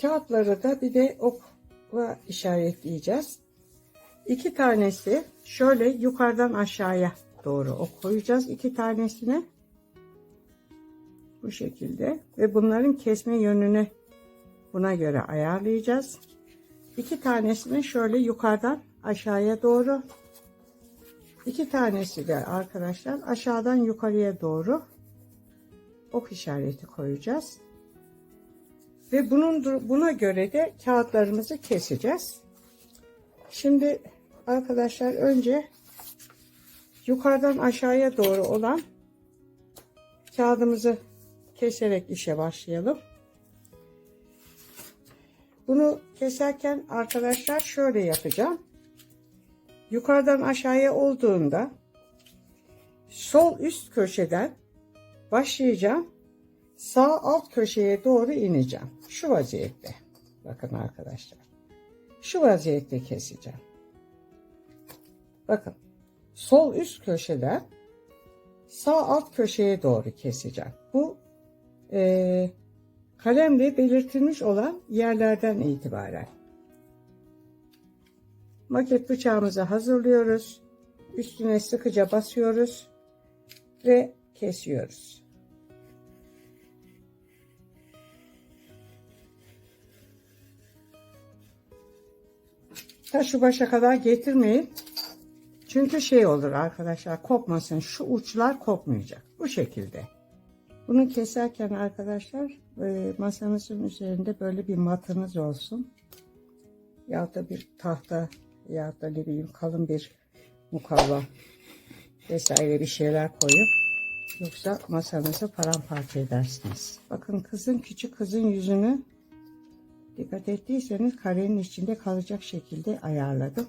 Kağıtları da bir de okla işaretleyeceğiz. 2 tanesi şöyle yukarıdan aşağıya doğru ok koyacağız. 2 tanesine bu şekilde ve bunların kesme yönünü buna göre ayarlayacağız. 2 tanesini şöyle yukarıdan aşağıya doğru, 2 tanesi de arkadaşlar aşağıdan yukarıya doğru ok işareti koyacağız. Ve buna göre de kağıtlarımızı keseceğiz. Şimdi arkadaşlar önce yukarıdan aşağıya doğru olan kağıdımızı keserek işe başlayalım. Bunu keserken arkadaşlar şöyle yapacağım. Yukarıdan aşağıya olduğunda sol üst köşeden başlayacağım. Sağ alt köşeye doğru ineceğim. Şu vaziyette. Bakın arkadaşlar. Şu vaziyette keseceğim. Bakın. Sol üst köşeden sağ alt köşeye doğru keseceğim. Bu kalemle belirtilmiş olan yerlerden itibaren. Maket bıçağımızı hazırlıyoruz. Üstüne sıkıca basıyoruz ve kesiyoruz. Ta şu başa kadar getirmeyin. Çünkü şey olur arkadaşlar, kopmasın. Şu uçlar kopmayacak. Bu şekilde. Bunu keserken arkadaşlar masanızın üzerinde böyle bir matınız olsun. Ya da bir tahta ya da ne bileyim kalın bir mukavva vesaire bir şeyler koyup yoksa masanızı paramparça edersiniz. Bakın küçük kızın yüzünü dikkat ettiyseniz karenin içinde kalacak şekilde ayarladım.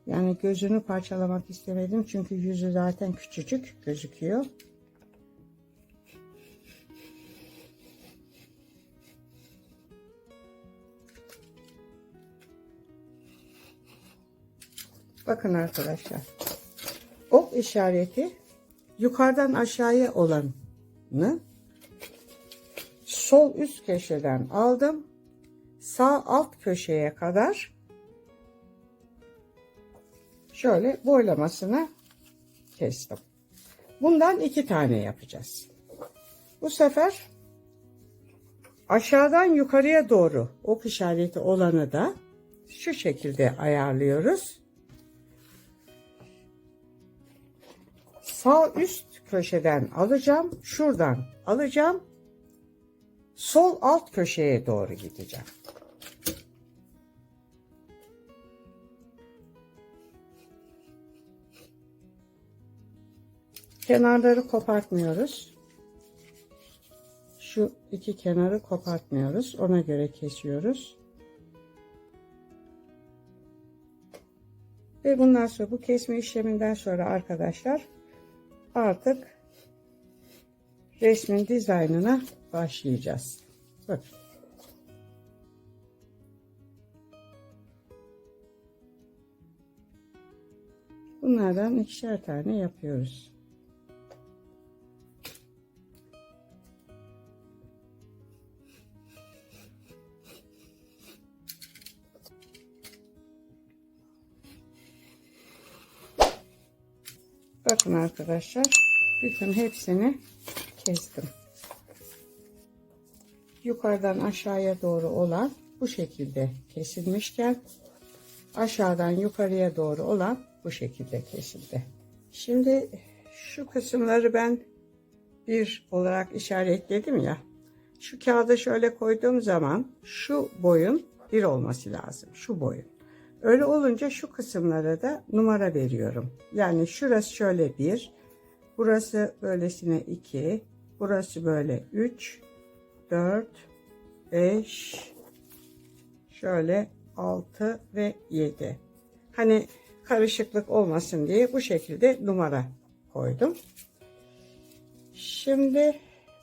Yani gözünü parçalamak istemedim çünkü yüzü zaten küçücük gözüküyor. Bakın arkadaşlar. Ok işareti yukarıdan aşağıya olanı sol üst köşeden aldım. Sağ alt köşeye kadar şöyle boylamasına kestim. Bundan 2 tane yapacağız. Bu sefer aşağıdan yukarıya doğru ok işareti olanı da şu şekilde ayarlıyoruz. Sağ üst köşeden alacağım. Şuradan alacağım. Sol alt köşeye doğru gideceğim. Kenarları kopartmıyoruz. Şu 2 kenarı kopartmıyoruz. Ona göre kesiyoruz. Ve bundan sonra bu kesme işleminden sonra arkadaşlar artık resmin dizaynına başlayacağız. Bakın. Bunlardan 2'şer tane yapıyoruz. Bakın arkadaşlar, bütün hepsini kestim. Yukarıdan aşağıya doğru olan bu şekilde kesilmişken aşağıdan yukarıya doğru olan bu şekilde kesildi. Şimdi şu kısımları ben 1 olarak işaretledim ya. Şu kağıda şöyle koyduğum zaman şu boyun 1 olması lazım. Şu boyun. Öyle olunca şu kısımlara da numara veriyorum. Yani şurası şöyle 1, burası böylesine 2, burası böyle 3, 4, 5, şöyle 6 ve 7. Hani karışıklık olmasın diye bu şekilde numara koydum. Şimdi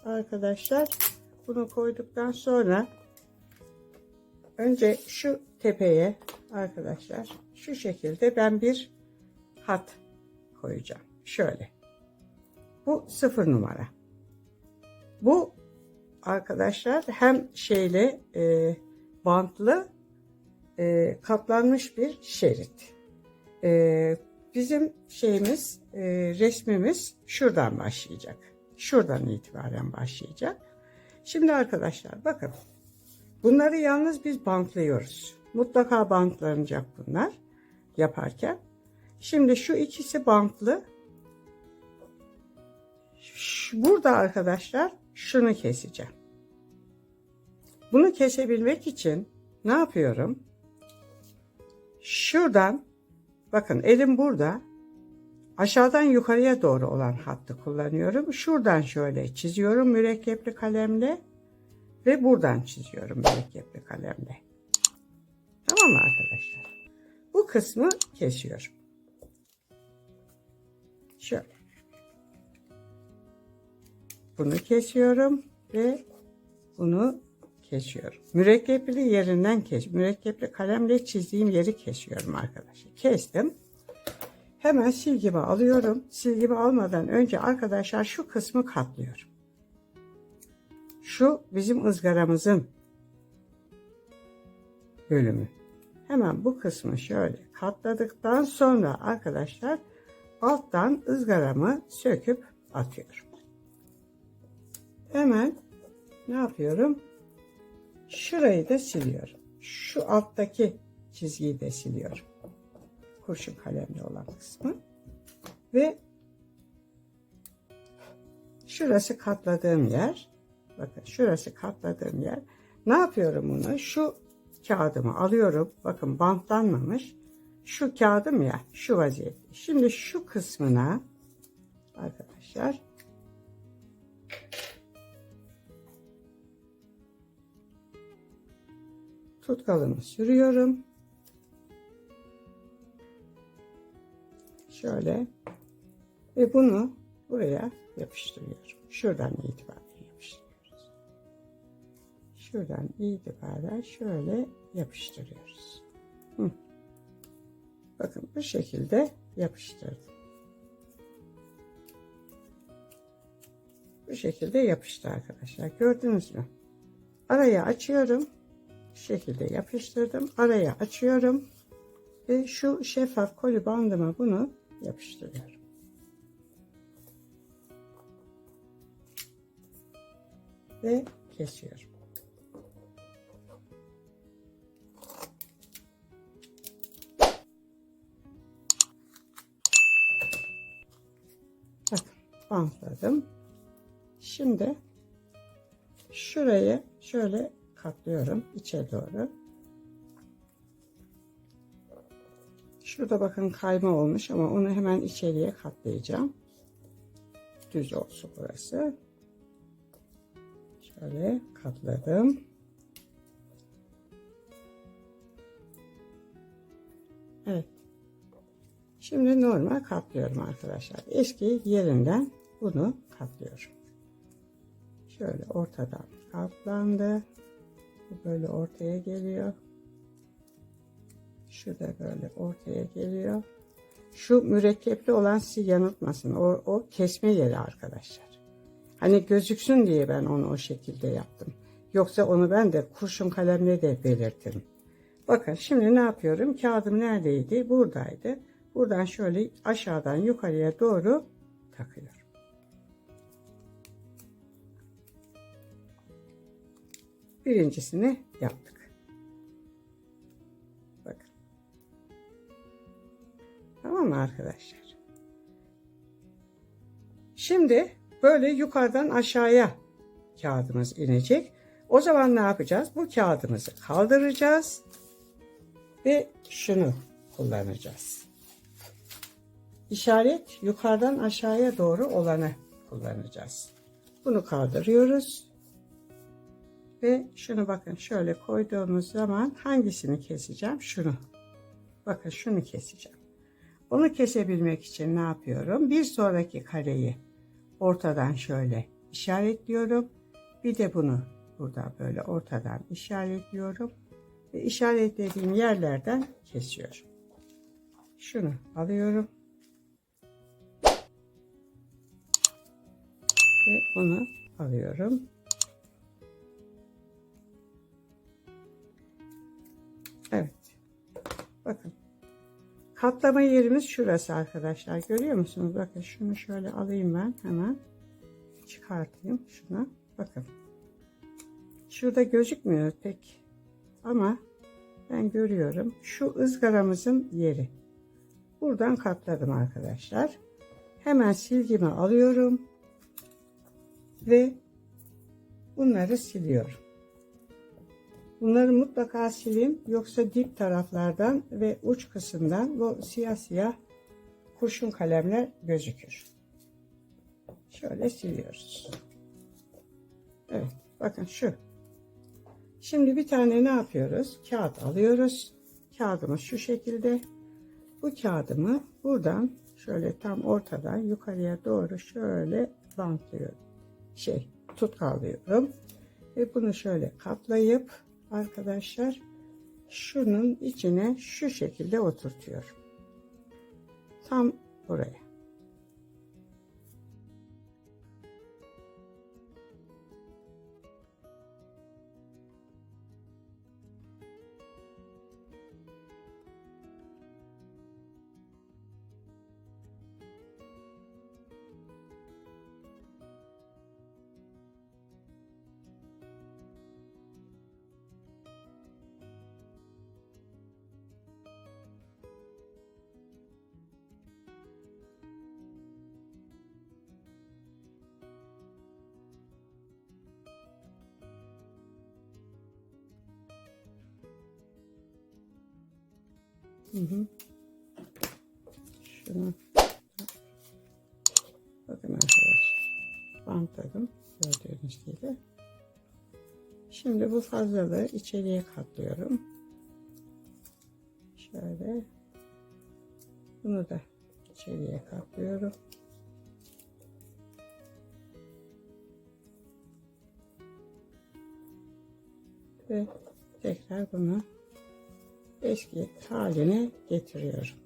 arkadaşlar bunu koyduktan sonra önce şu tepeye arkadaşlar şu şekilde ben bir hat koyacağım. Şöyle. Bu 0 numara. Bu arkadaşlar hem şeyle bantlı katlanmış bir şerit. Bizim şeyimiz, resmimiz şuradan başlayacak. Şuradan itibaren başlayacak. Şimdi arkadaşlar bakın. Bunları yalnız biz bantlıyoruz. Mutlaka bantlanacak bunlar yaparken. Şimdi şu ikisi bantlı. Burada arkadaşlar şunu keseceğim. Bunu kesebilmek için ne yapıyorum? Şuradan bakın elim burada. Aşağıdan yukarıya doğru olan hattı kullanıyorum. Şuradan şöyle çiziyorum mürekkepli kalemle ve buradan çiziyorum mürekkepli kalemle. Tamam mı arkadaşlar? Bu kısmı kesiyorum. Şöyle. Bunu kesiyorum ve bunu kesiyorum. Mürekkepli yerinden mürekkepli kalemle çizdiğim yeri kesiyorum arkadaşlar. Kestim. Hemen silgimi alıyorum. Silgimi almadan önce arkadaşlar şu kısmı katlıyorum. Şu bizim ızgaramızın bölümü. Hemen bu kısmı şöyle katladıktan sonra arkadaşlar alttan ızgaramı söküp atıyorum. Hemen ne yapıyorum? Şurayı da siliyorum. Şu alttaki çizgiyi de siliyorum. Kurşun kalemli olan kısmı. Ve şurası katladığım yer. Bakın şurası katladığım yer. Ne yapıyorum bunu? Şu kağıdımı alıyorum. Bakın bantlanmamış. Şu kağıdım ya şu vaziyette. Şimdi şu kısmına arkadaşlar tutkalımı sürüyorum. Şöyle ve bunu buraya yapıştırıyorum. Şuradan itibaren yapıştırıyoruz. Şuradan itibaren şöyle yapıştırıyoruz. Bakın bu şekilde yapıştırdım. Bu şekilde yapıştı arkadaşlar. Gördünüz mü? Araya açıyorum. Bu şekilde yapıştırdım. Araya açıyorum. Ve şu şeffaf koli bandıma bunu yapıştırıyorum. Ve kesiyorum. Bakın bantladım. Şimdi şurayı şöyle katlıyorum içe doğru. Şurada bakın kayma olmuş ama onu hemen içeriye katlayacağım. Düz olsun burası. Şöyle katladım. Evet. Şimdi normal katlıyorum arkadaşlar. Eski yerinden bunu katlıyorum. Şöyle ortadan katlandı. Bu böyle ortaya geliyor. Şu da böyle ortaya geliyor. Şu mürekkepli olan sizi yanıltmasın. O kesme yeri arkadaşlar. Hani gözüksün diye ben onu o şekilde yaptım. Yoksa onu ben de kurşun kalemle de belirtirim. Bakın şimdi ne yapıyorum? Kağıdım neredeydi? Buradaydı. Buradan şöyle aşağıdan yukarıya doğru takıyorum. Birincisini yaptık. Bakın. Tamam mı arkadaşlar? Şimdi böyle yukarıdan aşağıya kağıdımız inecek. O zaman ne yapacağız? Bu kağıdımızı kaldıracağız ve şunu kullanacağız. İşaret yukarıdan aşağıya doğru olanı kullanacağız. Bunu kaldırıyoruz. Ve şunu bakın şöyle koyduğumuz zaman hangisini keseceğim? Şunu. Bakın şunu keseceğim. Onu kesebilmek için ne yapıyorum? Bir sonraki kareyi ortadan şöyle işaretliyorum. Bir de bunu burada böyle ortadan işaretliyorum. Ve işaretlediğim yerlerden kesiyorum. Şunu alıyorum. Ve bunu alıyorum. katlama yerimiz şurası arkadaşlar. Görüyor musunuz? Bakın şunu şöyle alayım ben hemen. Çıkartayım şunu. Bakın. Şurada gözükmüyor pek. Ama ben görüyorum. Şu ızgaramızın yeri. Buradan katladım arkadaşlar. Hemen silgimi alıyorum. Ve bunları siliyorum. Bunları mutlaka silin. Yoksa dip taraflardan ve uç kısımdan bu siyah siyah kurşun kalemler gözükür. Şöyle siliyoruz. Evet. Bakın şu. Şimdi bir tane ne yapıyoruz? Kağıt alıyoruz. Kağıdımız şu şekilde. Bu kağıdımı buradan şöyle tam ortadan yukarıya doğru şöyle bantlıyorum. Tutkalıyorum. Ve bunu şöyle katlayıp arkadaşlar şunun içine şu şekilde oturtuyorum. Tam buraya. Şunu bakın arkadaşlar, bantladım gördüğünüz gibi. Şimdi bu fazlalığı içeriye katlıyorum. Şöyle bunu da içeriye katlıyorum. Ve tekrar bunu eski haline getiriyorum.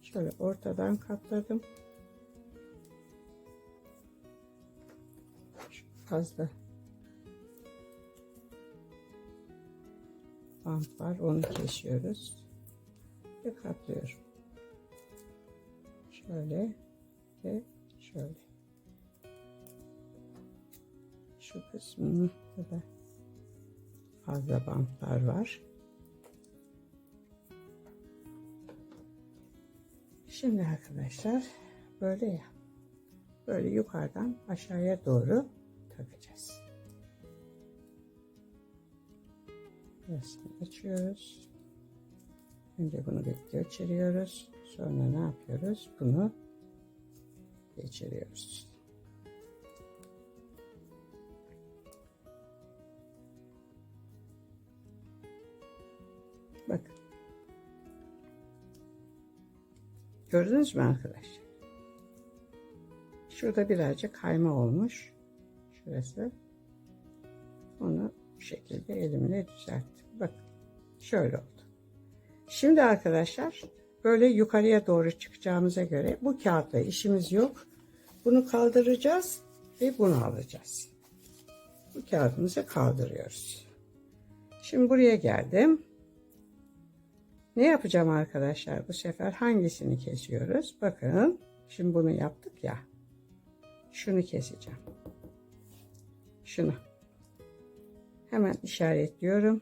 Şöyle ortadan katladım. Şu fazla bant var, onu kesiyoruz ve katlıyorum. Şöyle ve şöyle. Şu kısmını da fazla bantlar var. Şimdi arkadaşlar böyle ya, böyle yukarıdan aşağıya doğru takacağız. Burasını açıyoruz. Önce bunu bir geçiriyoruz. Sonra ne yapıyoruz? Bunu geçiriyoruz. Bakın. Gördünüz mü arkadaşlar? Şurada birazcık kayma olmuş. Şurası. Onu bu şekilde elimle düzelttim. Bakın. Şöyle oldu. Şimdi arkadaşlar böyle yukarıya doğru çıkacağımıza göre bu kağıtla işimiz yok. Bunu kaldıracağız ve bunu alacağız. Bu kağıdımızı kaldırıyoruz. Şimdi buraya geldim. Ne yapacağım arkadaşlar? Bu sefer hangisini kesiyoruz? Bakın. Şimdi bunu yaptık ya. Şunu keseceğim. Şunu. Hemen işaretliyorum.